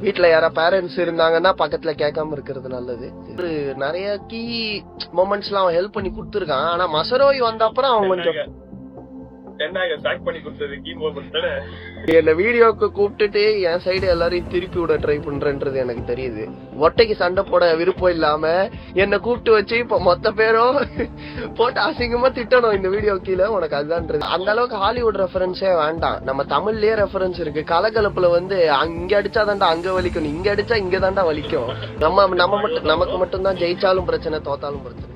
வீட்டுல யாரா பேரண்ட்ஸ் இருந்தாங்கன்னா பக்கத்துல கேட்காம இருக்கிறது நல்லது. நிறைய கீ மொமெண்ட்ஸ் எல்லாம் ஹெல்ப் பண்ணி கொடுத்துருக்கான். ஆனா மசரோய் வந்த அப்புறம் அவன் கொஞ்சம் என்ன வீடியோக்கு கூப்பிட்டுட்டு என் சைடு எல்லாரையும் திருப்பி விட ட்ரை பண்றேன்றது எனக்கு தெரியுது. ஒட்டைக்கு சண்டை போட விருப்பம் இல்லாம என்ன கூப்பிட்டு வச்சு இப்ப மொத்த பேரும் போட்டு அசிங்கமா திட்டணும் இந்த வீடியோ கீழே. உனக்கு அதுதான்றது. அந்த அளவுக்கு ஹாலிவுட் ரெஃபரன்ஸே வேண்டாம். நம்ம தமிழ்லயே ரெஃபரன்ஸ் இருக்கு. கலகலப்புல அங்க அடிச்சாதான்டா அங்க வலிக்கும், இங்க அடிச்சா இங்க தாண்டா வலிக்கும். நமக்கு மட்டும்தான் ஜெயிச்சாலும் பிரச்சனை, தோத்தாலும் பிரச்சனை.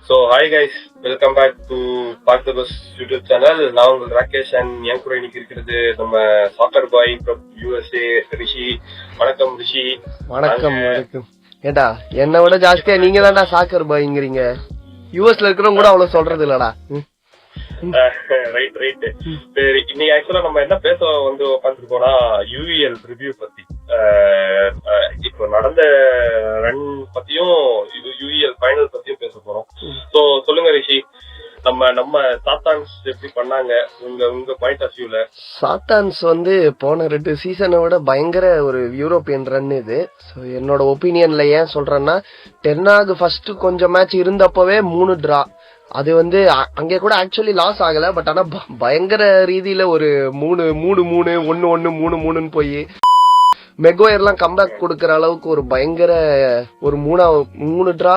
So hi guys, welcome back to Park the Bus YouTube channel. நான் உங்கள் ராகேஷ் அண்ட் என் கூட இன்னைக்கு இருக்கிறது நம்ம சாக்கர் பாய் ஃப்ரம் USA ரிஷி. வணக்கம் ரிஷி. வணக்கம். ஏடா என்னை விட ஜாஸ்தியா நீங்க தான்டா சாக்கர் பாய்ங்கிறீங்க. யூஎஸ்ல இருக்கிறவங்க கூட அவ்வளவு சொல்றது இல்லடா. ரைட். சரி, இன்னைக்கு ஆக்சுவலா நம்ம என்ன பேச உட்காந்துருக்கோம்னா யூஎல் ரிவ்யூ பத்தி. இப்போ நடந்த ரன் பத்தியும் யூஎல் ஃபைனல் பத்தியும் பேச போறோம். சோ சொல்லுங்க ரிஷி, நம்ம சாத்தான்ஸ் எப்படி பண்ணாங்க உங்க பாயிண்ட் ஆஃப் வியூல? சாத்தான்ஸ் போன 2 சீசனை விட பயங்கர ஒரு யூரோப்பியன் ரன் இது. ஸோ என்னோட ஒப்பீனியன்ல ஏன் சொல்றேன்னா, டென்னாக் ஃபர்ஸ்ட் கொஞ்சம் மேட்ச் இருந்தப்பவே 3 டிரா. அது அங்கே கூட ஆக்சுவலி லாஸ் ஆகல. பட் ஆனா பயங்கர ரீதியில ஒரு 3-1-1-3-3 போய் மெக்வயர் எல்லாம் கம்பேக் கொடுக்கற அளவுக்கு ஒரு பயங்கர ஒரு 3 டிரா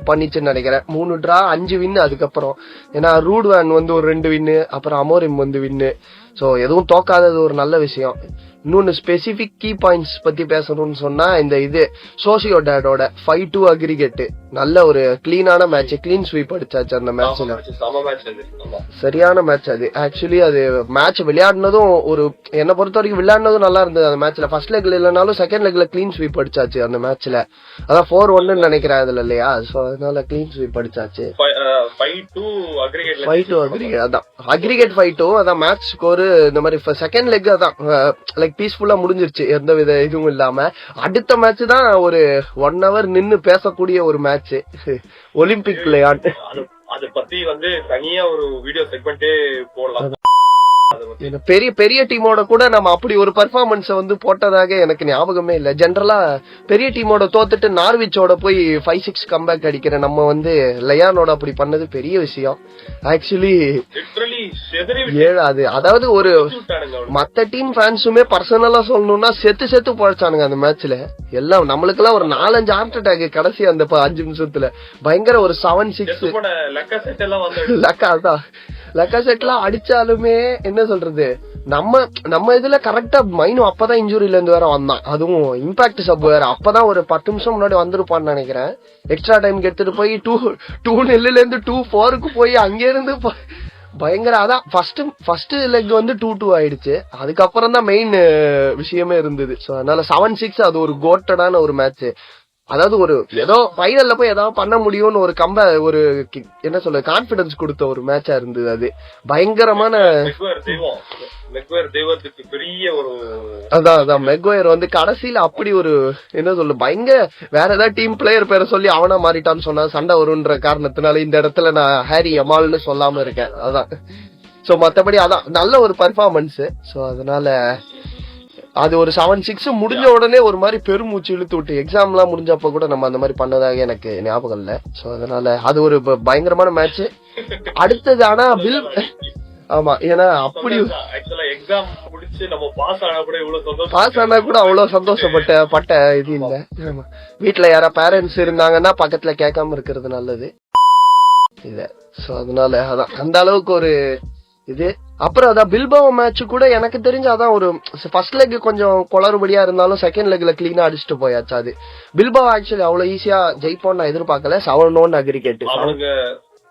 பண்ணிச்சுன்னு நினைக்கிறேன். 3 டிரா 5 வின்னு. அதுக்கப்புறம் ஏன்னா ரூட்வேன் ஒரு 2 வின்னு, அப்புறம் அமோரிம் வின்னு. சோ எதுவும் தோக்காதது ஒரு நல்ல விஷயம். இன்னொன்னு ஸ்பெசிபிக் கீ பாயிண்ட்ஸ் பத்தி பேசணும்னு சொன்னா, இந்த சோசியோடாடோட 5-2 அக்ரிகேட் நல்ல ஒரு கிளீனான மேட்ச், கிளீன் ஸ்வீப் அடிச்சாச்சு அந்த மேட்ச்ல. சரியான மேட்ச் அது. ஆக்சுவலி அது மேட்ச் விளையாடினதும் என்ன பொறுத்த வரைக்கும் விளையாடினதும் நல்லா இருந்தது அந்த மேட்ச்ல. ஃபர்ஸ்ட் லெக்ல இல்லைனாலும் செகண்ட் லெக்ல கிளீன் ஸ்வீப் அடிச்சாச்சு அந்த மேட்ச்ல. அதான் 4-1 நினைக்கிறேன் அதுல இல்லையா. சோ அதனால கிளீன் ஸ்வீப் அடிச்சாச்சு. 5-2 அக்ரிகேட். அதான் அக்ரிகேட் 5-2. அதான் மேட்ச் ஸ்கோர். இந்த மாதிரி செகண்ட் லெக் அதான் லைக் பீஸ்ஃபுல்லா முடிஞ்சிருச்சு, எந்த வித இதுவும் இல்லாம. அடுத்த மேட்ச் தான் ஒரு 1 hour நின்னு பேசக்கூடிய ஒரு மேட்ச், ஒலிம்பிக் விளையாட்டு. அத பத்தி தனியா ஒரு வீடியோ செக்மெண்டே போடலாம். பெரிய பெரிய டீமோட கூட நம்ம அப்படி ஒரு பெர்ஃபார்மன்ஸ் போட்டதாக எனக்கு ஞாபகமே இல்ல. ஜெனரலா பெரிய டீமோட தோத்துட்டு நார்விச்சோட போய் 5-6 கம்பேக் அடிக்கிற நம்ம லயானோட அப்படி பண்ணது பெரிய விஷயம். ஆக்சுவலி அது அதாவது ஒரு மத்த டீம் ஃபேன்ஸுமே பர்சனலா சொல்லணும்னா செத்து போயிடுச்சானுங்க அந்த மேட்ச்ல. எல்லாம் நம்மளுக்கு எல்லாம் ஒரு 4-5 ஹார்ட் அட்டாக் கடைசி அந்த 5 நிமிஷத்துல. பயங்கர ஒரு 7-6 லக்காசெட்லாம் அடிச்சாலுமே என்ன சொல்றது, நம்ம இதுல கரெக்டா மைனும் அப்பதான் இன்ஜுரியில இருந்து வேற வந்தான். அதுவும் இம்பாக்ட் சப் வேற. அப்பதான் ஒரு 10 நிமிஷம் முன்னாடி வந்திருப்பான்னு நினைக்கிறேன். எக்ஸ்ட்ரா டைம் எடுத்துட்டு போய் 2-0 இருந்து 2-4 போய் அங்க இருந்து பயங்கர. அதான் ஃபர்ஸ்ட் லெக் 2-2 ஆயிடுச்சு. அதுக்கப்புறம் தான் மெயின் விஷயமே இருந்தது. சோ அதனால 7-6 அது ஒரு கோட்டடான ஒரு மேட்ச். அதாவது ஒரு ஏதோ ஃபைனல்ல போய் ஏதாவது பண்ண முடியும்னு ஒரு என்ன சொல்ல கான்பிடன்ஸ் கொடுத்த ஒரு மேட்சா இருந்தது. அது பயங்கரமான. அதான் மெக்வயர் கடைசியில அப்படி ஒரு என்ன சொல்ல பயங்கர. வேற ஏதாவது டீம் பிளேயர் பேரை சொல்லி அவனா மாறிட்டான்னு சொன்னா சண்டை வரும்ன்ற காரணத்தினால இந்த இடத்துல நான் ஹாரி அமால்னு சொல்லாம இருக்கேன். அதான். சோ மத்தபடி அதான் நல்ல ஒரு பெர்ஃபார்மன்ஸ். சோ அதனால அது ஒரு 7-6 முடிஞ்ச உடனே ஒரு மாதிரி பெருமூச்சு இழுத்து விட்டு எக்ஸாம் எல்லாம் முடிஞ்சப்ப கூட நம்ம அந்த மாதிரி பண்ணதாக எனக்கு ஞாபகம் இல்ல. சோ அதனால அது ஒரு பயங்கரமான மேட்ச். அடுத்தது ஆனா ஆமா, ஏன்னா அப்படி பாஸ் ஆனா கூட அவ்வளவு சந்தோஷப்பட்ட இது இல்ல. வீட்டுல யாரா பேரண்ட்ஸ் இருந்தாங்கன்னா பக்கத்துல கேட்காம இருக்கிறது நல்லது இல்ல. சோ அதனால அதான் அந்த அளவுக்கு ஒரு இது. அப்புறம் அதான் பில்பாவோ மேட்ச் கூட எனக்கு தெரிஞ்சு அதான் ஒரு ஃபர்ஸ்ட் லெக் கொஞ்சம் குளறுபடியா இருந்தாலும் செகண்ட் லெக்ல கிளீனா அடிச்சுட்டு போயாச்சு. அது பில்பாவோ ஆக்சுவலி அவ்வளவு ஈஸியா ஜெயிப்போம்னு நான் எதிர்பார்க்கல. 7-1 அக்ரிகேட்.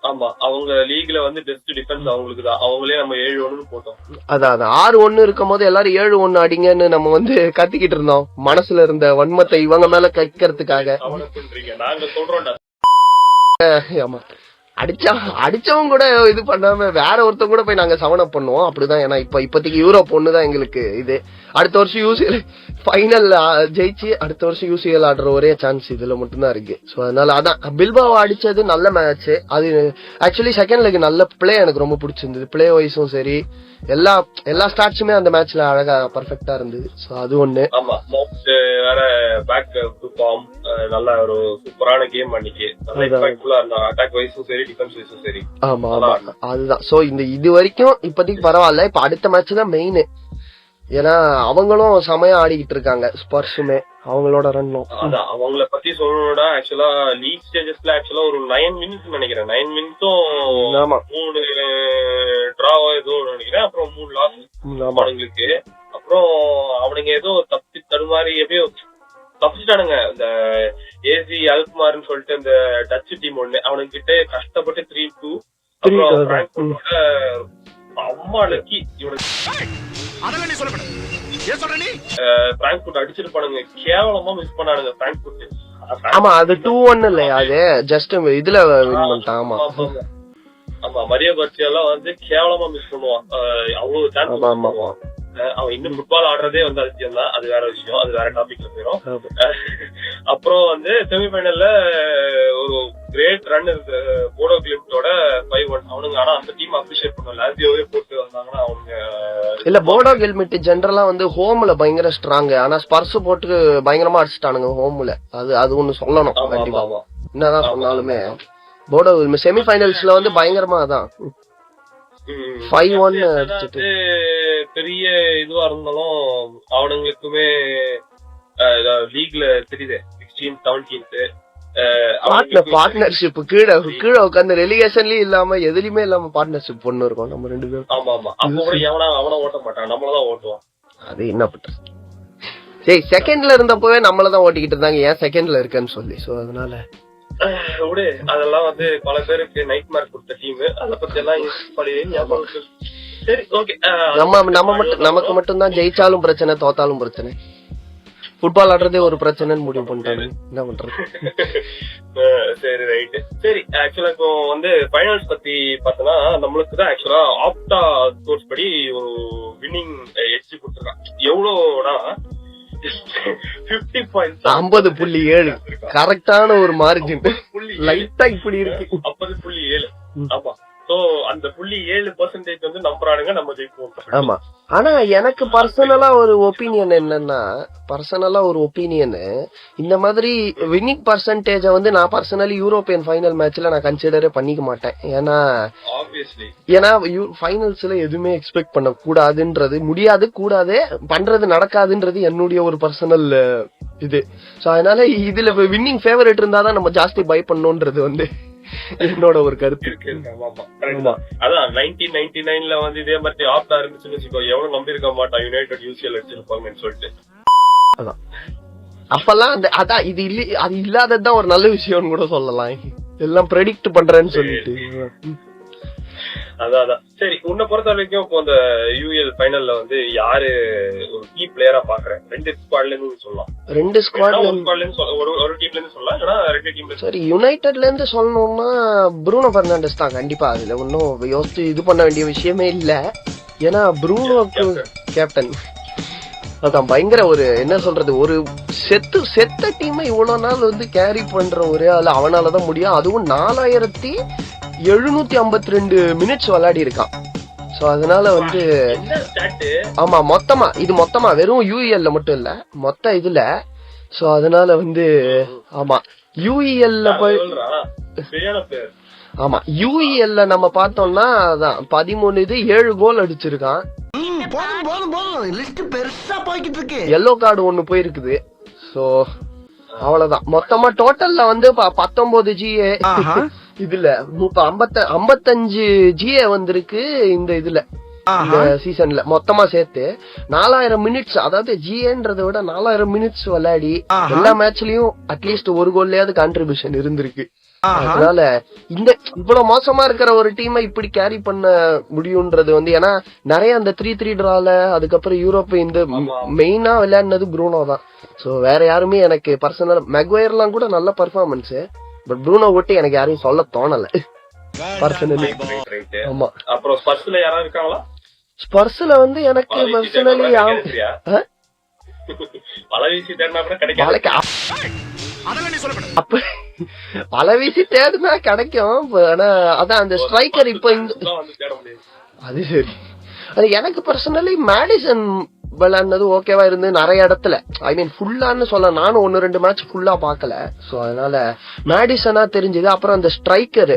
ஆமா, அவங்க லீக்ல பெஸ்ட் டிஃபென்ஸ் அவங்களுக்கு தான். அவங்களே நம்ம 7-1 போட்டோம். அதான் 6-1 இருக்கும் போது எல்லாரும் 7-1 அடிங்கன்னு நம்ம கத்திக்கிட்டு இருந்தோம். மனசுல இருந்த வன்மத்தை இவங்க மேல கைக்கிறதுக்காக. நாங்க சொல்றோம். ஆமா, அடிச்சவங்க கூட இது பண்ணாம வேற ஒருத்தவங்க கூட போய் நாங்க சவனப் பண்ணுவோம் அப்படிதான். ஏன்னா இப்போதைக்கு யூரோப் ஒண்ணுதான் எங்களுக்கு இது. அடுத்த வருஷம் யூசிஎல் ஃபைனல் ஜெயிச்சு அடுத்த வருஷம் யூசிஎல் ஆடுற ஒரே சான்ஸ் இதுல மட்டும்தான் இருக்கு. சோ அதனால அதான் பில்பாவை அடிச்சது நல்ல மேட்ச். அது ஆக்சுவலி செகண்ட் லெக் நல்ல பிளே எனக்கு ரொம்ப பிடிச்சிருந்தது. பிளே வைஸும் சரி எல்லா ஸ்டாட்ஸுமே அந்த மேட்ச்ல அழகா பர்ஃபெக்டா இருந்தது. சோ அது ஒண்ணு. ஆமா வேற பேக் ஃபார்ம் நல்ல ஒரு சூப்பரான கேம் அன்னைக்கு. நல்ல இம்பாக்ட்ஃபுல்லா இருந்தா அட்டாக் வைஸும் சரி டிஃபென்ஸ் வைஸும் சரி. ஆமா அதுதான். சோ இது வரைக்கும் இப்போதைக்கு பரவாயில்ல. இப்ப அடுத்த மேட்ச் தான் மெயின். ஏன்னா அவங்களும் செமையா ஆடிக்கிட்டு இருக்காங்க. ஸ்பர்ஸுமே அவங்களோட ரன்னும். அதான் அவங்கள பத்தி சொல்லணும்னா ஆக்சுவலா லீக் ஸ்டேஜஸ்ல ஆக்சுவலா ஒரு 9 மினிட்ஸ் நினைக்கிறேன். 9 மினிட்ஸும் 3 டிராவோ ஏதோ நினைக்கிறேன். அப்புறம் 3 லாஸ் அவங்களுக்கு. அப்புறம் அவனுங்க ஏதோ தப்பி தடுமாறி எப்படியோ தப்பிச்சிட்டானுங்க. இந்த ஏசி அல்குமார்னு சொல்லிட்டு இந்த டச் டீம் ஒண்ணு அவனுக்கு கிட்ட கஷ்டப்பட்டு 3-2 அப்புறம் அம்மா லக்கி இவனுக்கு பிராங்க்ஃபர்ட் அடிச்சிருப்பானுங்க. கேவலமா மிஸ் பண்ணானுங்க பிராங்க்ஃபர்ட். ஆமா அது 2-1 இல்லையா? அது ஜஸ்ட் இதுல வின் பண்ணிட்டான். ஆமா மரியோ கார்சியாலாம் வந்து கேவலமா மிஸ் பண்ணுவான். அவ்வளவு சான்ஸ் பண்ணுவான். அவன் இன்னும் ஃபுட்பால் ஆடுறதே வந்து அதிசயம் தான். அது வேற விஷயம். அது வேற டாபிக்ல போயிடும். அப்புறம் வந்து செமிஃபைனல்ல ஒரு கிரேட் ரன் போடோ கிளிப்டோட 5-1 அவனுங்க. ஆனா அந்த டீம் அப்ரிஷியேட் பண்ணல. லாசியோவே போட்டு வந்தாங்கன்னா அவனுங்க இல்ல போடோ கில்மிட் ஜெனரலா வந்து ஹோம்ல பயங்கர ஸ்ட்ராங். ஆனா ஸ்பர்ஸ் போட்டு பயங்கரமா அடிச்சுட்டானுங்க ஹோம்ல. அது ஒண்ணு சொல்லணும் கண்டிப்பா. என்னதான் சொன்னாலுமே போடோ செமிஃபைனல்ஸ்ல வந்து பயங்கரமா தான் 5-1 அடிச்சிட்டு பெரிய இதுவா இருந்தாலும் அவனுங்களுக்குமே லீக்ல தெரியுது 16th 17th பார்ட்னர்ஷிப் கீழே உட்காந்து ரெலிகேஷன்லயும் இல்லாம எதுலயுமே இல்லாம பார்ட்னர்ஷிப் பொண்ணு இருக்கோம் நம்ம 2 பேரும். ஆமா அப்ப கூட அவன ஓட்ட மாட்டான். நம்மளதான் ஓட்டுவான். அது என்ன பண்றது? சரி செகண்ட்ல இருந்தப்பவே நம்மளதான் ஓட்டிக்கிட்டு இருந்தாங்க. ஏன் செகண்ட்ல இருக்கேன்னு சொல்லி. சோ அதனால விடு. அதெல்லாம் வந்து பல பேருக்கு நைட் மார்க் கொடுத்த டீம். அத பத்தி எல்லாம் சரி ஓகே. நமக்கு மட்டும் தான் ஜெயிச்சாலும் பிரச்சனை தோத்தாலும் பிரச்சனை. ஃபுட்பால் ஆடுறதே ஒரு பிரச்சனைன்னு முடிவு பண்ணிட்டாங்க. என்ன பண்றது? சரி ரைட். சரி ஆக்சுவலா இப்போ வந்து ஃபைனல்ஸ் பத்தி பார்த்தோம்னா நம்மளுக்கு தான் ஆக்சுவலா ஆப்டா ஸ்கோர்ஸ் படி ஒரு வின்னிங் எட்ஜ் கொடுத்துருக்கான். எவ்வளோனா 50.7 கரெக்டான ஒரு மார்ஜின். லைட்டா இப்படி இருக்கு 50.7. ஆமா சோ அந்த 0.7% வந்து நம்புறானுங்க நம்ம ஜெயிப்போம். ஆமா ஆனா எனக்கு பர்சனலா ஒரு ஒப்பீனியன் என்னன்னா இந்த மாதிரி வின்னிங் பர்சன்டேஜ வந்து நான் பர்சனலி யூரோப்பியன் ஃபைனல் மேட்ச்ல நான் கன்சிடரே பண்ணிக்க மாட்டேன். ஏன்னா ஃபைனல்ஸ்ல எதுவுமே எக்ஸ்பெக்ட் பண்ண கூடாதுன்றது கூடாது பண்றது நடக்காதுன்றது என்னுடைய ஒரு பர்சனல் இது. சோ அதனால இதுல வின்னிங் ஃபேவரட் இருந்தாதான் நம்ம ஜாஸ்தி பை பண்ணணும்ன்றது வந்து என்னோட ஒரு கருத்து இருக்கு. அதான் 1999ல வந்து இதே மாதிரி ஆப்டா இருந்துச்சுன்னு வச்சுக்கோ எவ்வளவு நம்பி இருக்க மாட்டான் யுனைடெட் யூசிஎல் அடிச்சிருப்பாங்கன்னு சொல்லிட்டு. அதான் அப்பெல்லாம் அதான் இது அது இல்லாததுதான் ஒரு நல்ல விஷயம்னு கூட சொல்லலாம். எல்லாம் ப்ரெடிக்ட் பண்றேன்னு சொல்லிட்டு. அதான் சரி உன்னை பொறுத்த வரைக்கும் இப்போ இந்த யூஎல் ஃபைனல்ல வந்து யாரு ஒரு கீ பிளேயரா பாக்குறேன்? 2 ஸ்குவாட்ல இருந்து சொல்லலாம். 2 ஸ்குவாட்ல ஒரு டீம்ல இருந்து சொல்லலாம். இல்லனா 2 டீம்ல. சரி யுனைட்டட்ல இருந்து சொல்லணும்னா ப்ரூனோ பெர்னாண்டஸ் தான் கண்டிப்பா. அதுல ஒன்னும் யோசிச்சு இது பண்ண வேண்டிய விஷயமே இல்ல. ஏன்னா ப்ரூனோக்கு கேப்டன் அதான் பயங்கர ஒரு என்ன சொல்றது ஒரு செத்த டீமை இவ்வளவு நாள் வந்து கேரி பண்ற ஒரே ஆளு அவனாலதான் முடியும். அதுவும் 4752 மினிட்ஸ் விளையாடி இருக்கான். சோ அதனால வந்து ஆமா மொத்தமா வெறும் யூஇஎல்ல மட்டும் இல்ல மொத்த இதுல. சோ அதனால வந்து ஆமா யூஇஎல்ல யூஇஎல்ல நம்ம பார்த்தோம்னா அதான் 13 7 கோல் அடிச்சிருக்கான். எல்லோ கார்டு 1 போயிருக்குது. சோ அவ்வளவுதான். மொத்தமா டோட்டல்ல வந்து 19 GA இதுல 55 GA வந்திருக்கு இந்த இதுல இந்த சீசன்ல மொத்தமா சேர்த்து 4000 மினிட்ஸ். அதாவது GAன்றதை விட 4000 மினிட்ஸ் விளையாடி எல்லா மேட்ச்லயும் அட்லீஸ்ட் ஒரு கோல்லையாவது கான்ட்ரிபியூஷன் இருந்திருக்கு. அதனால இந்த இவ்வளவு மோசமா இருக்கிற ஒரு டீமை இப்படி கேரி பண்ண முடியும்ன்றது வந்து ஏன்னா நிறைய அந்த 3-3 டிரால அதுக்கப்புறம் யூரோப் இந்த மெயினா விளையாடினது ப்ரூனோ தான். சோ வேற யாருமே எனக்கு பர்சனல் மெக்வயர்லாம் கூட நல்ல பர்ஃபார்மன்ஸ். பட் ப்ரூனோ விட்டு எனக்கு யாரையும் சொல்ல தோணல. பர்சனலி. ஆமா. அப்புறம் ஸ்பர்ஸ்ல யாராவது இருக்காங்களா? ஸ்பர்ஸ்ல வந்து எனக்கு பர்சனலி பலவீசி தேடினா கூட கிடைக்காது. அப்ப பலவீசி தேடினா கிடைக்கும். ஆனா அதான் அந்த ஸ்ட்ரைக்கர் இப்ப அது சரி. அது எனக்கு பர்சனலி மேடிசன் விளையாடுனது ஓகேவா இருந்து நிறைய இடத்துல ஐ மீன் ஃபுல்லான்னு சொல்ல நானும் 1-2 மேட்ச் ஃபுல்லா பாக்கல. சோ அதனால மேடிசனா தெரிஞ்சது. அப்புறம் அந்த ஸ்ட்ரைக்கர்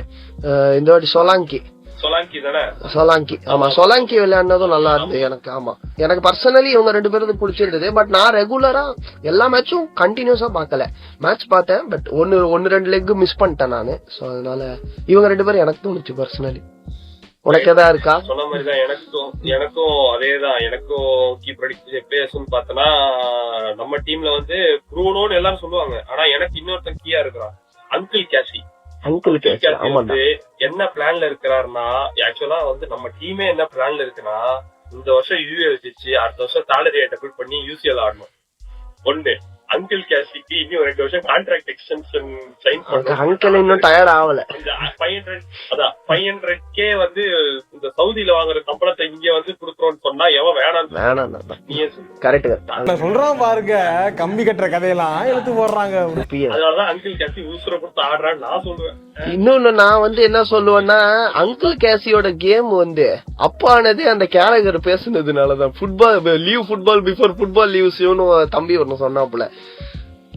இந்த வாட்டி சொலாங்கி ஆமா சொலாங்கி விளையாடுனதும் நல்லா இருந்தது எனக்கு. ஆமா எனக்கு பர்சனலி இவங்க 2 பேரும் பிடிச்சிருந்தது. பட் நான் ரெகுலரா எல்லா மேட்சும் கண்டினியூஸா பாக்கல. மேட்ச் பார்த்தேன் பட் 1-2 லெக் மிஸ் பண்ணிட்டேன் நானு. சோ அதனால இவங்க 2 பேரும் எனக்கு தோணுச்சு பர்சனலி. உனக்கு எதா இருக்கா? சொன்ன மாதிரிதான் எனக்கும் அதேதான். எனக்கும் கீ பிளேயர்ஸ் பார்த்தனா நம்ம டீம்ல வந்து ப்ரூனோன்னு எல்லாரும் சொல்லுவாங்க. ஆனா எனக்கு இன்னொருத்தன் கீயா இருக்கிறான், அங்கிள் கேசி வந்து என்ன பிளான்ல இருக்கிறாருன்னா, ஆக்சுவலா வந்து நம்ம டீமே என்ன பிளான்ல இருக்குன்னா, இந்த வருஷம் யூஎல் வச்சு அடுத்த வருஷம் சேலரியை டபுள் பண்ணி யூசிஎல் ஆடணும். ஒண்ணு அங்கிள் கேசிக்கு இன்னும் 2 வருஷம் கான்ட்ராக்ட் எக்ஸ்டென்ஷன் சைன் பண்ண. அங்கிள் இன்னும் தயார் ஆகல. 500K வந்து இந்த சவுதியில வாங்குற சம்பளத்தை இங்க வந்து குடுக்குறோம்னு சொன்னா எவன் வேணாம். கரெக்ட் சொல்றான் பாருங்க, கம்பி கட்டுற கதையெல்லாம் எடுத்து போடுறாங்க. அதனாலதான் அங்கிள் கேசி ஊசுர கொடுத்து ஆடுறான்னு நான் சொல்லுவேன். இன்னொன்னு நான் வந்து என்ன சொல்லுவேன்னா, அங்கிள் கேசியோட கேம் வந்து அப்பானது அந்த கேரகர் பேசுனதுனாலதான். ஃபுட்பால் பிஃபோர் ஃபுட்பால் லீவ்ஸ் தம்பி ஒன்னு சொன்னாப்புல.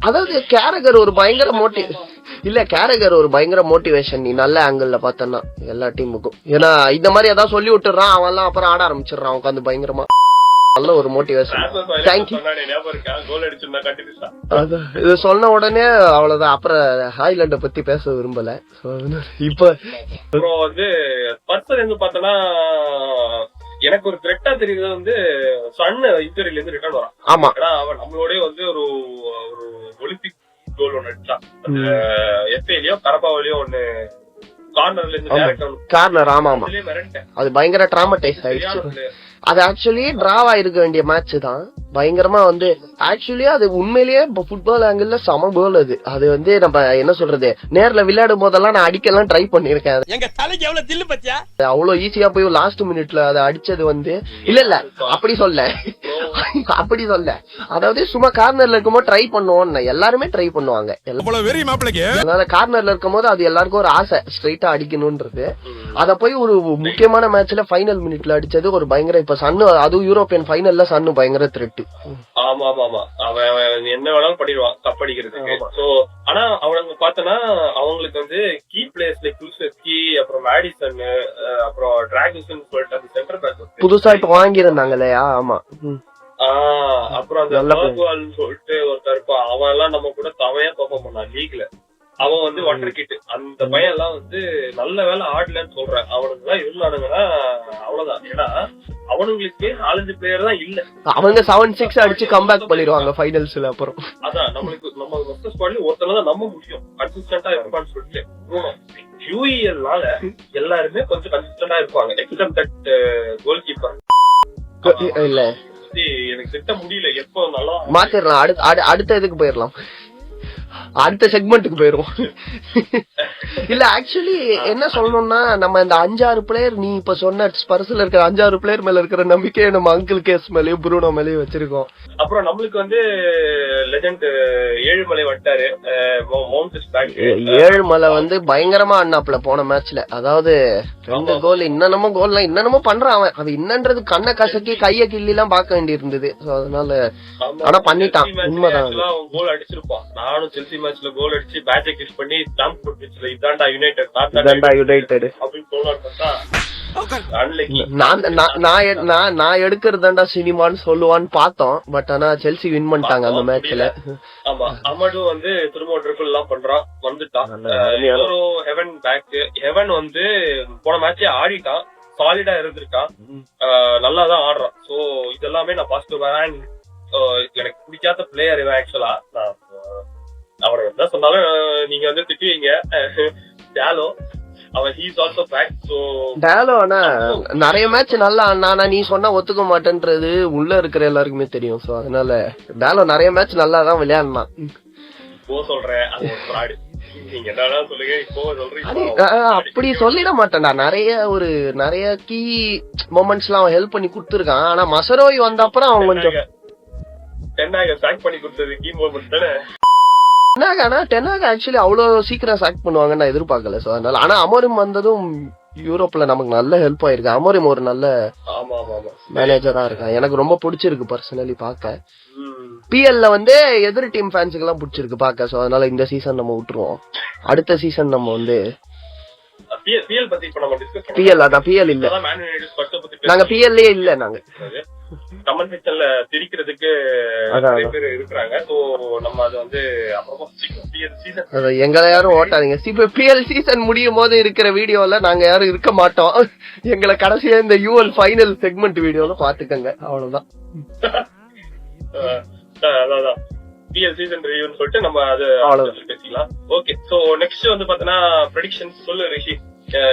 அதாவது கேரகர் ஒரு பயங்கர மோட்டிவேஷன். நீ நல்ல ஆங்கிள் பார்த்தனா எல்லா டீமுக்கும். ஏன்னா இந்த மாதிரி ஏதாவது சொல்லி விட்டுறான், அவன் எல்லாம் அப்புறம் ஆட ஆரம்பிச்சிடறான் உட்காந்து பயங்கரமா. நல்ல ஒரு மோட்டிவேஷன். இது சொன்ன உடனே அவ்வளவுதான். அப்புறம் ஹாய்லாண்ட பத்தி பேச விரும்பல. இப்ப வந்து பார்த்தனா எனக்கு ஒரு த்ரெட்டா தெரியுது வந்து சன் இன்டர்வியூல இருந்து ரிட்டர்ன் வரான். ஆமா, அவன் நம்மளோட வந்து ஒரு ஒலிம்பிக் கோல் ஒண்ணு அடிச்சான். எஃப்ஏலயோ கரபாவிலயோ ஒண்ணு கார்னர்ல இருந்து கார்னர். ஆமா அது பயங்கர டிராமடைஸ் ஆயிடுச்சு. அது ஆக்சுவலி டிராவா இருக்க வேண்டிய மேட்ச் தான். பயங்கரமா வந்து ஆக்சுவலி அது உண்மையிலேயே ஃபுட்பால் ஆங்கிள் சம கோல். அது வந்து நம்ம என்ன சொல்றது, நேர்ல விளையாடும் போதெல்லாம் நான் அடிக்கலாம் ட்ரை பண்ணிருக்கேன். அவ்வளவு ஈஸியா போய் லாஸ்ட் மினிட்ல அதை அடிச்சது வந்து இல்ல அப்படி சொல்ல அதாவது சும்மா கார்னர்ல இருக்கும்போது ட்ரை பண்ணுவோம். எல்லாருமே ட்ரை பண்ணுவாங்க. அதனால கார்னர்ல இருக்கும் போது அது எல்லாருக்கும் ஒரு ஆசை ஸ்ட்ரைட்டா அடிக்கணும்ன்றது. அத போய் ஒரு முக்கியமான மேட்ச்ல ஃபைனல் மினிட்ல அடிச்சது ஒரு பயங்கர. இப்ப சன்னு அதுவும் யூரோப்பியன் ஃபைனல்ல சன்னு பயங்கர த்ரெட். ஆமா அவன் என்ன வேணாலும் பண்ணிடுவான் கப் அடிக்கிறதுக்கு. சோ ஆனா அவனுங்க பார்த்தனா அவங்களுக்கு வந்து கீ பிளேயர்ஸ்ல குல்செஸ்கி, அப்புறம் மேடிசன், அப்புறம் டிராகன் சொல்லிட்டு அந்த சென்டர் பேக் புதுசா இப்ப வாங்கியிருந்தாங்க இல்லையா? ஆமா. அப்புறம் அந்த சொல்லிட்டு ஒருத்தர் இருப்பான். அவன் எல்லாம் நம்ம கூட தவையா பெர்ஃபார்ம் பண்ணான் லீக்ல. அவன் வந்து வாட்டர் கிட். அந்த பையன் எல்லாம் வந்து நல்ல வேலை ஆடலன்னு சொல்றேன். அவனுக்கு எல்லாம் இருந்தானுங்கன்னா அவ்வளவுதான். ஏன்னா அவனுங்களுக்கு 4-5 பிளேயர் தான் இல்ல. அவங்க 7-6 அடிச்சு கம்பேக் பண்ணிடுவாங்க ஃபைனல்ஸ்ல. அப்புறம் அதான் நம்ம வெஸ்ட் ஸ்குவாட்ல ஒருத்தர தான் நம்ப முடியும் கன்சிஸ்டன்டா இருப்பான்னு சொல்லிட்டு. யூஇஎல்னால எல்லாருமே கொஞ்சம் கன்சிஸ்டன்டா இருப்பாங்க. எக்ஸப்ட் தட் கோல் கீப்பர் இல்ல. எனக்கு திட்ட முடியல. எப்போ நல்லா மாத்திரலாம். அடுத்த இதுக்கு போயிடலாம். அடுத்த செக்மெண்ட்டுக்கு போயிருவோம். இல்ல ஆக்சுவலி என்ன சொல்லணும்னா, நம்ம இந்த 5-6 பிளேயர் நீ இப்ப சொன்ன ஸ்பர்ஸ்ல இருக்கிற 5-6 பிளேயர் மேல இருக்கிற நம்பிக்கையை நம்ம அங்கிள் கேஸ் மேலயும் ப்ரூனோ மேலயும் வச்சிருக்கோம். அப்புறம் நம்மளுக்கு வந்து லெஜண்ட் ஏழுமலை வந்துட்டாரு. ஏழுமலை வந்து பயங்கரமா ஆடினாப்ல போன மேட்ச்ல. அதாவது 2 கோல் இன்னமும் பண்றான் அவன். அது என்னன்றது கண்ணை கசக்கி கைய கிள்ளி எல்லாம் பாக்க வேண்டி இருந்தது. அதனால ஆனா பண்ணிட்டான். உண்மைதான். கோல் அடிச்சிருப்பான். நானும் செல்சி மேட்ச்ல கோல் அடிச்சு பேட்ஜை கிஸ் பண்ணி ஸ்டாம்ப் போட்டுச்சுல, இதாண்டா யுனைடெட் அப்படின்னு நான் எடுக்கிறதாண்டா சினிமான்னு சொல்லுவான்னு பார்த்தோம். பட் ஆனா செல்சி வின் பண்ணிட்டாங்க அந்த மேட்ச்ல. ஆமா, அமடு வந்து திரும்ப ட்ரிபிள் எல்லாம் பண்றான், வந்துட்டான். Heaven back. ஹெவன் வந்து போன மேட்சே ஆடிட்டான், சாலிடா இருந்திருக்கான், நல்லாதான் ஆடுறான். சோ இதெல்லாமே நான் பாசிட்டிவ். எனக்கு பிடிக்காத பிளேயர் இவன் ஆக்சுவலா. அவரை என்ன சொன்னாலும் நீங்க வந்து திட்டுவீங்க. டேலோ அவன் ஹீஸ் ஆல்சோ பேக். சோ டேலோ ஆனா நிறைய மேட்ச் நல்லா ஆனா நீ சொன்னா ஒத்துக்க மாட்டேன்றது உள்ள இருக்கிற எல்லாருக்குமே தெரியும். சோ அதனால டேலோ நிறைய மேட்ச் நல்லா தான் விளையாடுனான். சொல்றேன் அது ஒரு ஃப்ராட். நீங்க என்னடா சொல்லுங்க இப்போ சொல்றீங்க. அப்படி சொல்லிட மாட்டேன்டா. நிறைய கீ மொமெண்ட்ஸ் எல்லாம் அவன் ஹெல்ப் பண்ணி கொடுத்துருக்கான். ஆனா மசரோய் வந்த அப்புறம் அவன் கொஞ்சம் சாக் பண்ணி கொடுத்தது கீ மொமெண்ட் தானே. டெனாக ஆக்சுவலி அவ்வளவு சீக்கிரம் சாக் பண்ணுவாங்கன்னு நான் எதிர்பார்க்கல. சோ அதனால ஆனா அமோரிம் வந்ததும் யூரோப்ல நமக்கு நல்ல ஹெல்ப் ஆயிருக்கு. அமோரிம் ஒரு நல்ல மேனேஜரா இருக்கான். எனக்கு ரொம்ப பிடிச்சிருக்கு பர்சனலி பாக்க. பிஎல்ல வந்து எதிர் டீம் ஃபேன்ஸுக்கு எல்லாம் பிடிச்சிருக்கு பாக்க. சோ அதனால இந்த சீசன் நம்ம விட்டுருவோம். அடுத்த சீசன் நம்ம வந்து பிஎல் அதான் பிஎல் இல்ல, நாங்க பிஎல்லே இல்ல. நாங்க கமெண்ட் செக்ஷன்ல திரிக்கிறதுக்கு நிறைய பேர் இருக்காங்க. சோ நம்ம அது வந்து அப்புறமா எங்களை யாரும் ஓட்டாதீங்க. இப்ப பிஎல் சீசன் முடியும் போது இருக்கிற வீடியோல நாங்க யாரும் இருக்க மாட்டோம். எங்களை கடைசியா இந்த யூஎல் ஃபைனல் செக்மெண்ட் வீடியோல பாத்துக்கங்க. அவ்வளவுதான். அதான் பிஎல் சீசன் ரிவ்யூன்னு சொல்லிட்டு நம்ம அது பேசிக்கலாம். ஓகே, சோ நெக்ஸ்ட் வந்து பாத்தீங்கன்னா ப்ரெடிக்ஷன்ஸ் சொல்லு ரிஷி.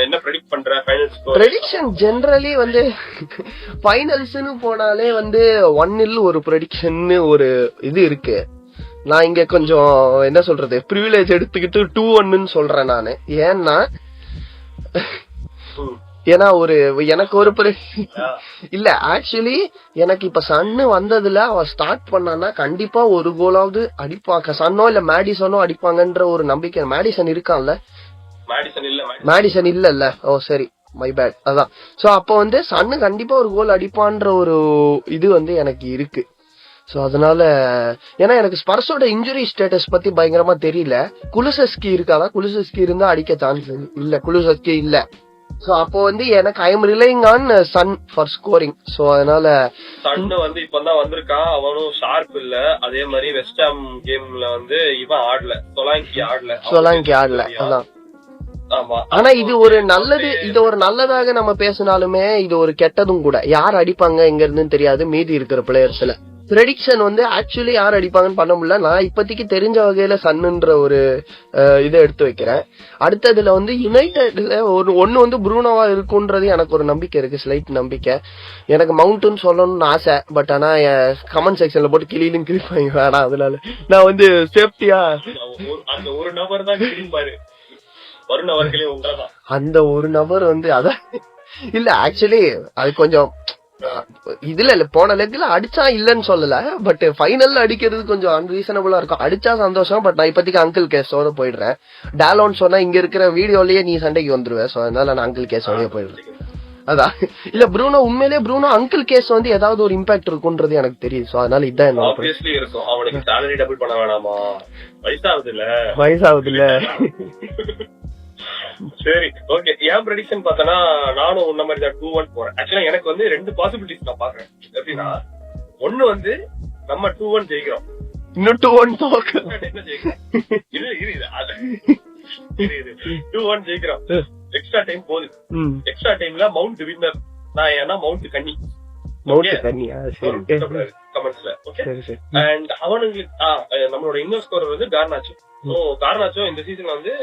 என்ன ப்ரெடிக்ட் பண்ற ஃபைனல்ஸ்? ப்ரெடிக்ஷன் ஜெனரலி வந்து ஃபைனல்ஸ்னு போனாலே வந்து 1-0 ஒரு ப்ரெடிக்ஷன் ஒரு இது இருக்கு. நான் இங்க கொஞ்சம் என்ன சொல்றது பிரிவிலேஜ் எடுத்துக்கிட்டு 2-1 சொல்றேன் நானு. ஏன்னா எனக்கு ஒரு இல்ல ஆக்சுவலி எனக்கு இப்ப சன்னு வந்ததுல அவ ஸ்டார்ட் பண்ணானா கண்டிப்பா ஒரு கோலாவது அடிப்பாங்க. சன்னோ இல்ல மேடிசனோ அடிப்பாங்கன்ற ஒரு நம்பிக்கை. மேடிசன் இருக்கான்ல? மேடிசன் இல்ல. ஓ சரி, மை பேட். அதான். சோ அப்ப வந்து சன்னு கண்டிப்பா ஒரு கோல் அடிப்பான்ற ஒரு இது வந்து எனக்கு இருக்கு. சோ அதனால ஏன்னா எனக்கு ஸ்பர்ஸோட இன்ஜுரி ஸ்டேட்டஸ் பத்தி பயங்கரமா தெரியல. குலுசஸ்கி இருக்காதா? குலுசஸ்கி இருந்தா அடிக்க சான்ஸ் இல்ல. குலுசஸ்கி இல்ல. சோ அப்போ வந்து எனக்கு I am relying on son for scoring. So அதனால சன் வந்து இப்பதான் வந்திருக்கான். அவனும் ஷார்ப் இல்ல. அதே மாதிரி வெஸ்ட் ஹாம் கேம்ல வந்து இவன் ஆடல. சொலாங்கி ஆடல. அதான். ஆனா இது ஒரு நல்லது. இது ஒரு நல்லதாக நம்ம பேசினாலுமே இது ஒரு கெட்டதும் கூட. யார் அடிப்பாங்க எங்க இருந்துன்னு தெரியாது மீதி இருக்கிற பிளேயர்ஸ்ல. ப்ரெடிக்ஷன் வந்து ஆக்சுவலி யார் அடிப்பாங்கன்னு பண்ண முடியல. நான் இப்போதைக்கு தெரிஞ்ச வகையில சன்னுன்ற ஒரு இதை எடுத்து வைக்கிறேன். அடுத்ததுல வந்து யுனைடெட்ல ஒன்னு வந்து ப்ரூனோவா இருக்குன்றது எனக்கு ஒரு நம்பிக்கை இருக்கு, ஸ்லைட் நம்பிக்கை. எனக்கு மவுண்ட்னு சொல்லணும்னு ஆசை. பட் ஆனா கமெண்ட் செக்ஷன்ல போட்டு கிளியிலும் கிளிப்பாங்க வேணாம். அதனால நான் வந்து சேஃப்டியா அந்த ஒரு நபர் தான் கிளிப்பாரு. அந்த ஒரு நபர் வந்து அதான் இல்ல ஆக்சுவலி அது கொஞ்சம் இதுல இல்ல. போன லெக்ல அடிச்சா இல்லன்னு சொல்லல. பட் ஃபைனல்ல அடிக்கிறது கொஞ்சம் அன்ரீசனபிளா இருக்கும். அடிச்சா சந்தோஷம். பட் நான் இப்போதைக்கு அங்கிள் கேஸோட போயிடுறேன். டாலோன்னு சொன்னா இங்க இருக்கிற வீடியோலயே நீ சண்டைக்கு வந்துருவேன். சோ அதனால நான் அங்கிள் கேஸோடய போயிடுறேன். அதான் இல்ல ப்ரூனோ உண்மையிலேயே ப்ரூனோ அங்கிள் கேஸ் வந்து ஏதாவது ஒரு இம்பாக்ட் இருக்கும்ன்றது எனக்கு தெரியும். சோ அதனால இதான் என்ன இருக்கும். அவனுக்கு சாலரி டபுள் பண்ண வேணாமா? வயசாகுது இல்ல. சரி, ஓகே. என் ப்ரெடிக்ஷன் பார்த்தனா நானும் உன்ன மாதிரி தான் 2-1 போறேன். ஆக்சுவலா எனக்கு வந்து 2 பாசிபிலிட்டிஸ் நான் பாக்குறேன். எப்படின்னா, ஒண்ணு வந்து நம்ம 2-1 ஜெயிக்கிறோம், இன்னும் 2-1 தோக்குறோம். என்ன ஜெயிக்கிறோம்? இது 2-1 ஜெயிக்கிறோம். எக்ஸ்ட்ரா டைம் போகுது. எக்ஸ்ட்ரா டைம்ல மவுண்ட் வின்னர். நான் ஏன்னா மவுண்ட் கன்னி. கமெண்ட்ஸ்ல ஓகே. அண்ட் அவனுக்கு நம்மளோட இன்னொரு ஸ்கோரர் வந்து கார்னாச்சோ. சோ கார்னாச்சோ இந்த சீசன்ல வந்து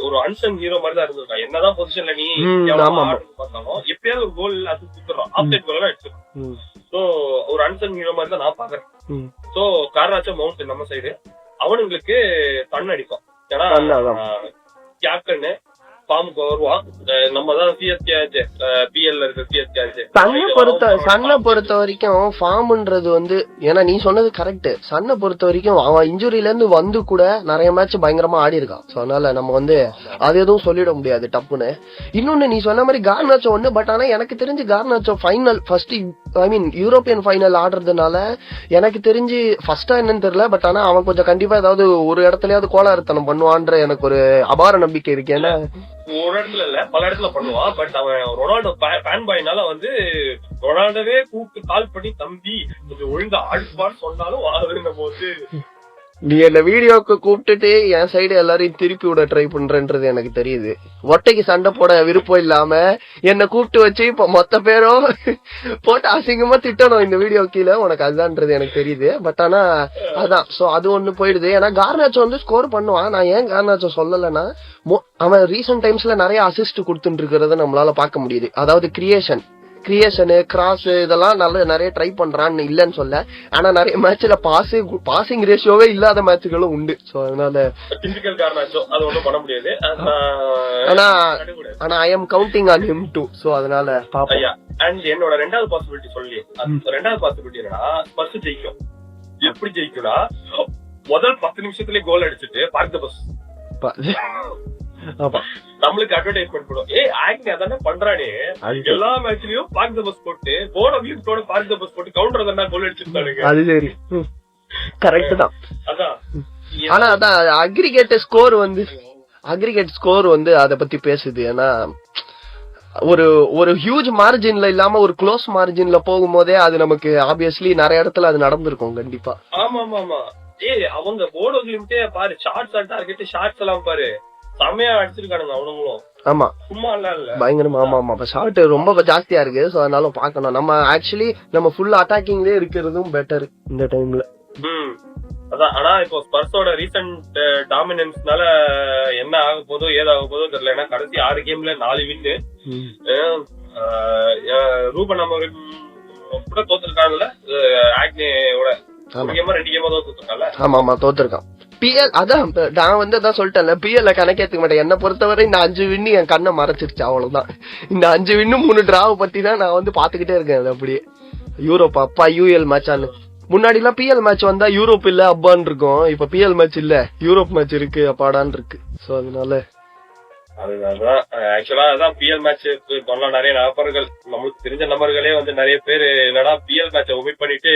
ஒரு அன்சங் ஹீரோ மாதிரி தான் இருந்திருக்கான். என்னதான் பொசிஷன்ல நீ பார்த்தாலும் எப்பயாவது ஒரு கோல் அது குடுத்துறோம். ஆஃப்சைட் கோல் எல்லாம் எடுத்துரும். சோ ஒரு அன்சங் ஹீரோ மாதிரி தான் நான் பாக்குறேன். சோ கார்னாச்சோ மவுண்ட் நம்ம சைடு. அவனுங்களுக்கு தன் அடிப்பான். ஏன்னா கேப்டன் ஃபார்முக்கு வருவான். நம்ம தான் சிஎஸ்கே ஆச்சு, பிஎல்ல இருக்க சிஎஸ்கே ஆச்சு. சன்னை பொறுத்த வரைக்கும் ஃபார்ம்ன்றது வந்து ஏன்னா நீ சொன்னது கரெக்ட். சன்னை பொறுத்த வரைக்கும் அவன் இன்ஜுரியில இருந்து வந்து கூட நிறைய மேட்ச் பயங்கரமா ஆடி இருக்கான். சோ அதனால நம்ம வந்து அது எதுவும் சொல்லிட முடியாது டப்புன்னு. இன்னொன்னு நீ சொன்ன மாதிரி கார்னாச்சோ ஒண்ணு. பட் ஆனா எனக்கு தெரிஞ்சு Garnacho final first I mean European final ஆடுறதுனால எனக்கு தெரிஞ்சு ஃபர்ஸ்டா என்னன்னு தெரியல. பட் ஆனா அவன் கொஞ்சம் கண்டிப்பா ஏதாவது ஒரு இடத்துலயாவது கோளாறுத்தனம் பண்ணுவான்ற எனக்கு ஒரு அபார நம்பிக்கை இருக்கு. ஏன்னா ஒரு இடத்துல இல்ல பல இடத்துல பண்ணுவான். பட் அவன் ரொனால்டோ ஃபேன் பாய்னால வந்து ரொனால்டோவே கூப்பிட்டு கால் பண்ணி தம்பி கொஞ்சம் ஒழுங்கா ஆடுப்பான்னு சொன்னாலும் போது நீ என்ன வீடியோக்கு கூப்பிட்டுட்டு என் சைடு எல்லாரையும் திருப்பி விட ட்ரை பண்றேன்றது எனக்கு தெரியுது. ஒட்டைக்கு சண்டை போட விருப்பம் இல்லாம என்ன கூப்பிட்டு வச்சு இப்ப மொத்த பேரும் போட்டு அசிங்கமா திட்டணும் இந்த வீடியோ கீழே. உனக்கு அதுதான்றது எனக்கு தெரியுது. பட் ஆனா அதான் சோ அது ஒண்ணு போயிடுது. ஏன்னா கார்னாச்சோ வந்து ஸ்கோர் பண்ணுவான். நான் ஏன் கார்னாச்சோ சொல்லலைன்னா அவன் ரீசெண்ட் டைம்ஸ்ல நிறைய அசிஸ்ட் கொடுத்துட்டு இருக்கிறத நம்மளால பாக்க முடியுது. அதாவது கிரியேஷனு கிராஸ் இதெல்லாம் நிறைய ட்ரை பண்றான்னு இல்லன்னு சொல்ல. ஆனா நிறைய மேட்ச்ல பாசிங் ரேஷியோவே இல்லாத மேட்ச்களும் உண்டு. சோ அதனால பிசிக்கல் காரணாச்சோ அது ஒண்ணும் பண்ண முடியாது. ஆனா I am counting on him to. So அதனால பாப்போம். அண்ட் என்னோட ரெண்டாவது பாசிபிலிட்டி சொல்லி, ரெண்டாவது பாசிபிலிட்டி என்னன்னா ஸ்பர்ஸ் ஜெயிக்கும். எப்படி ஜெயிக்கும்னா முதல் 10 நிமிஷத்துலயே கோல் அடிச்சுட்டு பார்க் த பஸ். நம்மளுக்கு அட்வர்டைஸ்மெண்ட் போடும். ஆக்டிங் அதானே பண்றானே எல்லா மேட்ச்லயும் பார்க் த பஸ் போட்டு போர்ட் ஆஃப் லியோட பார்க் த பஸ் போட்டு கவுண்டர் தானே கோல் அடிச்சிருந்தானுங்க. அது சரி கரெக்ட் தான். அதான் ஆனா அதான் அக்ரிகேட் ஸ்கோர் வந்து அத பத்தி பேசுது. ஏன்னா ஒரு ஹியூஜ் மார்ஜின்ல இல்லாம ஒரு க்ளோஸ் மார்ஜின்ல போகும்போதே அது நமக்கு ஆப்வியஸ்லி நிறைய இடத்துல அது நடந்திருக்கும் கண்டிப்பா. ஆமா ஆமா ஆமா. அவங்க போர்டு லிமிட்டே பாரு, ஷார்ட்ஸ் டார்கெட் ஷார்ட்ஸ் எல்லாம் பாரு செமையா அடிச்சிருக்கானுங்க அவனுங்களும். ஆமா சும்மா இல்ல பயங்கரமா. ஆமா ஆமா ஷார்ட் ரொம்ப ஜாஸ்தியா இருக்கு. சோ அதனால பாக்கணும். நம்ம ஆக்சுவலி நம்ம ஃபுல் அட்டாக்கிங்லயே இருக்கிறதும் பெட்டர் இந்த டைம்ல. அதான். ஆனா இப்போ ஸ்பர்ஸோட ரீசன்ட் டாமினன்ஸ்னால என்ன ஆக போதோ ஏதாக போதோ தெரியல. ஏன்னா கடைசி 6 கேம்ல 4 வின்னு. ரூபன் அமரின் கூட தோத்துருக்காங்கல்ல ஆக்னேயோட. 2 கேமா தோத்துருக்காங்கல்ல. ஆமா ஆமா தோத்துருக்கான். பிஎல் அதான் நான் வந்து அதான் சொல்லிட்டேன்ல, பிஎல்ல கணக்கேத்துக்க மாட்டேன். என்ன பொறுத்தவரை இந்த 5 வின்னு என் கண்ணை மறைச்சிருச்சு அவ்வளவுதான். இந்த 5 வின்னு 3 டிராவ பத்தி தான் நான் வந்து பாத்துக்கிட்டே இருக்கேன். அது அப்படியே யூரோப் அப்பா யூஎல் மேட்சான்னு. முன்னாடி எல்லாம் பிஎல் மேட்ச் வந்தா யூரோப் இல்ல அப்பான்னு இருக்கும். இப்ப பிஎல் மேட்ச் இல்ல யூரோப் மேட்ச் இருக்கு அப்பாடான்னு இருக்கு. சோ அதனால அதுதான் ஆக்சுவலா அதான் பிஎல் மேட்ச் சொன்ன நிறைய நபர்கள் நம்மளுக்கு தெரிஞ்ச நபர்களே வந்து நிறைய பேர் என்னடா பிஎல் மேட்ச ஒமிட் பண்ணிட்டு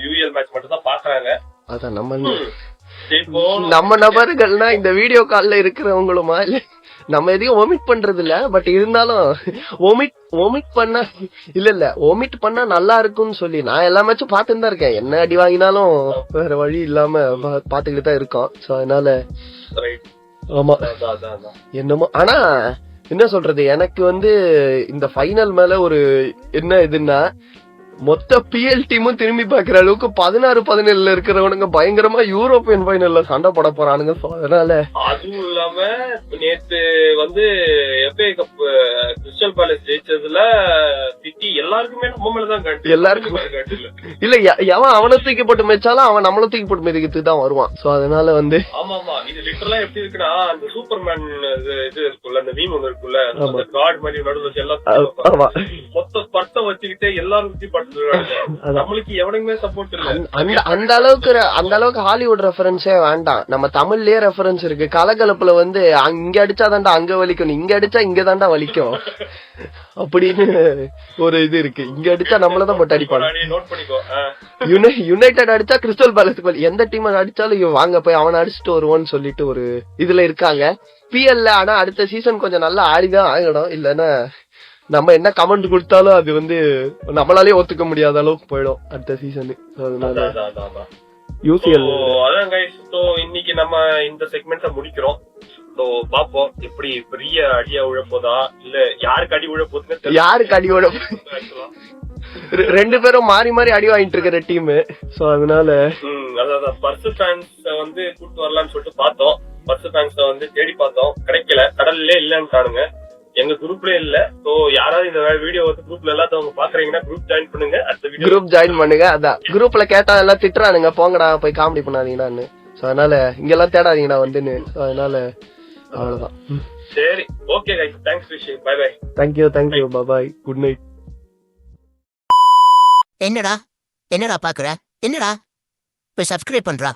யூஎல் மேட்ச் மட்டும் தான் பாக்குறாங்க. அதான் நம்ம நபர்கள்னா இந்த வீடியோ கால்ல இருக்கிறவங்களுமா இல்ல நம்ம எதையும் ஒமிட் பண்றது இல்ல. பட் இருந்தாலும் ஒமிட் பண்ணா ஒமிட் பண்ணா நல்லா இருக்கும்னு சொல்லி நான் எல்லா மேட்சும் பாத்துட்டு தான் இருக்கேன். என்ன அடி வாங்கினாலும் வேற வழி இல்லாம பாத்துக்கிட்டு தான் இருக்கோம். சோ அதனால ஆமா என்னமோ. ஆனா என்ன சொல்றது, எனக்கு வந்து இந்த ஃபைனல் மேல ஒரு என்ன இதுன்னா மொத்த பிஎல் டீமும் திரும்பி பாக்குற அளவுக்கு 16-17 இருக்கிறவனுங்க பயங்கரமா யூரோப்பியன் ஃபைனல்ல சண்டை போட போறானுங்க. அதனால அதுவும் இல்லாம நேத்து வந்து எஃப்ஏ கப் கிறிஸ்டல் பேலஸ் ஜெயிச்சதுல சிட்டி எல்லாருக்குமே நம்ம மேலதான் காட்டு. எல்லாருக்குமே இல்ல எவன் அவனை தூக்கி போட்டு மேய்ச்சாலும் அவன் நம்மள தூக்கி போட்டு மிதிக்கிறதுக்கு தான் வருவான். சோ அதனால வந்து ஆமா ஆமா இது லிட்டரலா எப்படி இருக்குன்னா அந்த சூப்பர்மேன் இது இருக்குல்ல, அந்த மீம் ஒண்ணு இருக்குல்ல, அந்த காட் மாதிரி நடுவுல எல்லாம் மொத்த பட்டம் வச்சுக்கிட்டே எல்லாரும் சுத்தி பட்டு நம்மளுக்கு எவனுக்குமே சப்போர்ட் இல்ல. அந்த அளவுக்கு ஹாலிவுட் ரெஃபரன்ஸே வேண்டாம். நம்ம தமிழ்லயே ரெஃபரன்ஸ் இருக்கு. கலகலப்புல வந்து இங்க அடிச்சாதான்டா அங்க வலிக்கும், இங்க அடிச்சா இங்க தாண்டா வலிக்கும் அப்படின்னு ஒரு இது இருக்கு. இங்க அடிச்சா நம்மளதான் போட்டு அடிப்பாங்க. யுனைடெட் அடிச்சா கிறிஸ்டல் பேலஸ், எந்த டீம் அடிச்சாலும் வாங்க போய் அவனை அடிச்சுட்டு வருவோன்னு சொல்லிட்டு ஒரு இதுல இருக்காங்க பிஎல்ல. ஆனா அடுத்த சீசன் கொஞ்சம் நல்லா ஆடிதான் ஆகணும். இல்லன்னா நம்ம என்ன கமெண்ட் கொடுத்தாலும் அது வந்து நம்மளாலே ஒத்துக்க முடியாத அளவுக்கு போயிடும் அடுத்த சீசன். இன்னைக்கு நம்ம இந்த செக்மெண்ட்டை முடிக்கிறோம். பாப்போம் எப்படி பெரிய அடியா உழப்போதா இல்ல யாருக்கு அடி உழப்போதுன்னு யாருக்கு அடி உழப்போ. 2 பேரும் மாறி மாறி அடி வாங்கிட்டு இருக்கிற டீம். சோ அதனால அதான் பர்ஸ் ஃபேன்ஸ் வந்து கூட்டு வரலாம்னு சொல்லிட்டு பார்த்தோம். பர்ஸ் ஃபேன்ஸ் வந்து தேடி பார்த்தோம், கிடைக்கல. கடல்லே இல்லன்னுட்டானுங்க, எங்க குரூப்ல இல்ல. சோ யாராவது இந்த வீடியோ வந்து குரூப்ல எல்லாத்தவங்க பாக்குறீங்கன்னா குரூப் ஜாயின் பண்ணுங்க. குரூப் ஜாயின் பண்ணுங்க. அதான் குரூப்ல கேட்டா எல்லாம் திட்டுறானுங்க, போங்கடா போய் காமெடி பண்ணாதீங்கடான்னு. சோ அதனால இங்க எல்லாம் தேடாதீங்கடா வந்துன்னு. அதனால அவ்வளவுதான். சரி, okay guys, thanks Rishi, bye bye. Thank you bye bye, good night. என்னடா பாக்குற? என்னடா போய் சப்ஸ்கிரைப் பண்றா.